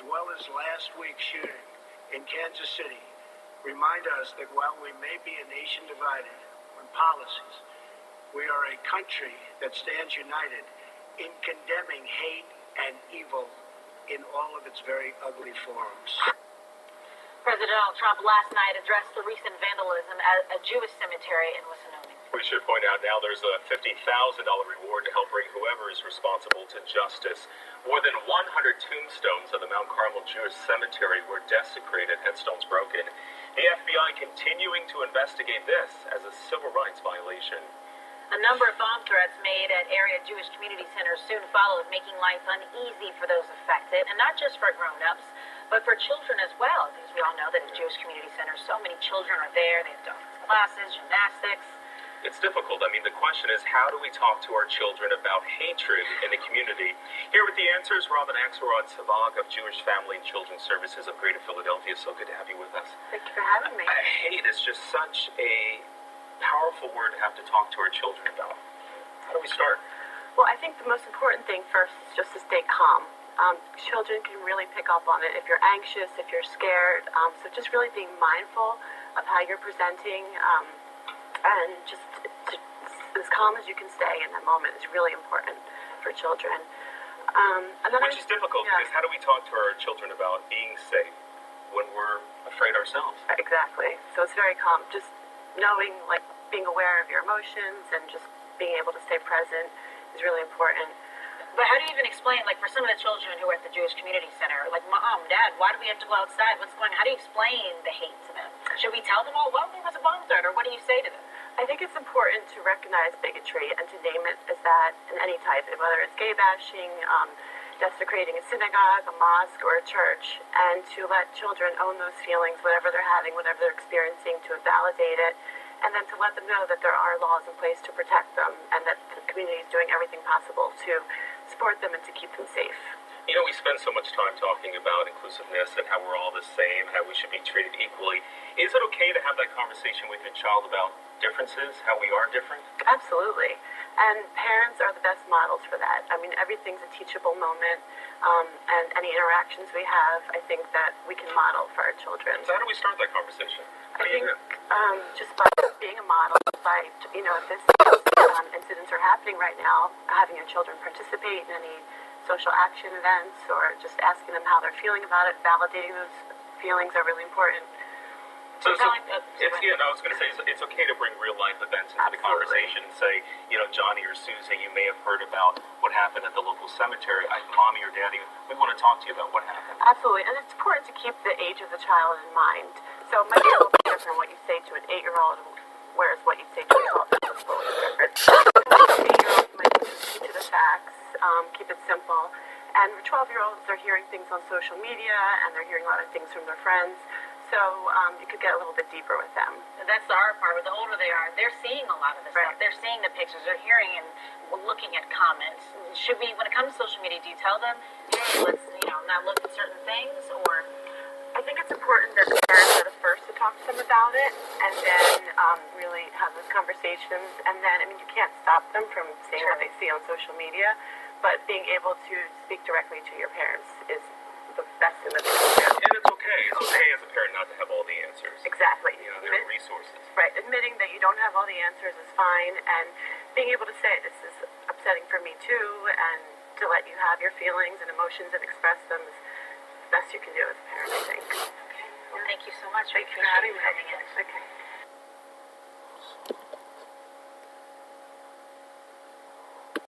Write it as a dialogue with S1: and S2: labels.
S1: as well as last week's shooting in Kansas City, remind us that while we may be a nation divided on policies, we are a country that stands united in condemning hate and evil in all of its very ugly forms.
S2: President Donald Trump last night addressed the recent vandalism at a Jewish cemetery in Wisconsin.
S3: We should point out now there's a $50,000 reward to help bring whoever is responsible to justice. More than 100 tombstones at the Mount Carmel Jewish Cemetery were desecrated, headstones broken. The FBI continuing to investigate this as a civil rights violation.
S2: A number of bomb threats made at area Jewish community centers soon followed, making life uneasy for those affected, and not just for grown-ups, but for children as well, because we all know that at Jewish community centers, so many children are there. They have dance classes, gymnastics.
S3: It's difficult. I mean, the question is, how do we talk to our children about hatred in the community? Here with the answers, Robin Axelrod Savag of Jewish Family and Children's Services of Greater Philadelphia. So good to have you with us.
S2: Thank you for having me.
S3: Hate is just such a powerful word to have to talk to our children about. How do we start?
S4: Well, I think the most important thing first is just to stay calm. Children can really pick up on it if you're anxious, if you're scared. So just really being mindful of how you're presenting, and just as calm as you can stay in that moment is really important for children.
S3: Which is difficult because how do we talk to our children about being safe when we're afraid ourselves?
S4: Exactly. So it's very calm. Just knowing, like, being aware of your emotions and just being able to stay present is really important.
S2: But how do you even explain, like, for some of the children who are at the Jewish Community Center, like, Mom, Dad, why do we have to go outside? What's going on? How do you explain the hate to them? Should we tell them, oh, well, there was a bomb threat, or what do you say to them?
S4: I think it's important to recognize bigotry and to name it as that in any type, whether it's gay bashing, desecrating a synagogue, a mosque, or a church, and to let children own those feelings, whatever they're having, whatever they're experiencing, to validate it, and then to let them know that there are laws in place to protect them and that the community is doing everything possible to support them and to keep them safe.
S3: You know, we spend so much time talking about inclusiveness and how we're all the same, how we should be treated equally. Is it okay to have that conversation with your child about differences, how we are different?
S4: Absolutely. And parents are the best models for that. I mean, everything's a teachable moment, and any interactions we have, I think that we can model for our children.
S3: So how do we start that conversation?
S4: I think just by being a model, by, you know, if this incidents are happening right now, having your children participate in any social action events or just asking them how they're feeling about it, validating those feelings are really important.
S3: So I was going to say, it's okay to bring real life events into the conversation and say, you know, Johnny or Susie, you may have heard about what happened at the local cemetery. Mommy or Daddy, we want to talk to you about what happened.
S4: Absolutely, and it's important to keep the age of the child in mind. So it might be a little bit different what you say to an 8-year-old, whereas what you say to an adult is a little bit different. An 8-year-old might keep to the facts, keep it simple. And for 12-year-olds, they're hearing things on social media, and they're hearing a lot of things from their friends. So you could get a little bit deeper with them.
S2: And that's the hard part. The older they are, they're seeing a lot of this stuff. They're seeing the pictures. They're hearing and looking at comments. Should we, when it comes to social media, do you tell them, hey, let's, you know, not look at certain things? Or
S4: I think it's important that the parents are the first to talk to them about it, and then really have those conversations. And then, I mean, you can't stop them from seeing what they see on social media, but being able to speak directly to your parents is the best thing that they can do.
S3: And it's okay. It's okay as a parent not to have all the answers.
S4: Exactly.
S3: You know, there are resources.
S4: Right. Admitting that you don't have all the answers is fine, and being able to say, this is upsetting for me too, and to let you have your feelings and emotions and express them is the best you can do as a parent, I think.
S2: okay. Well, thank you so much.
S4: Thanks for having me.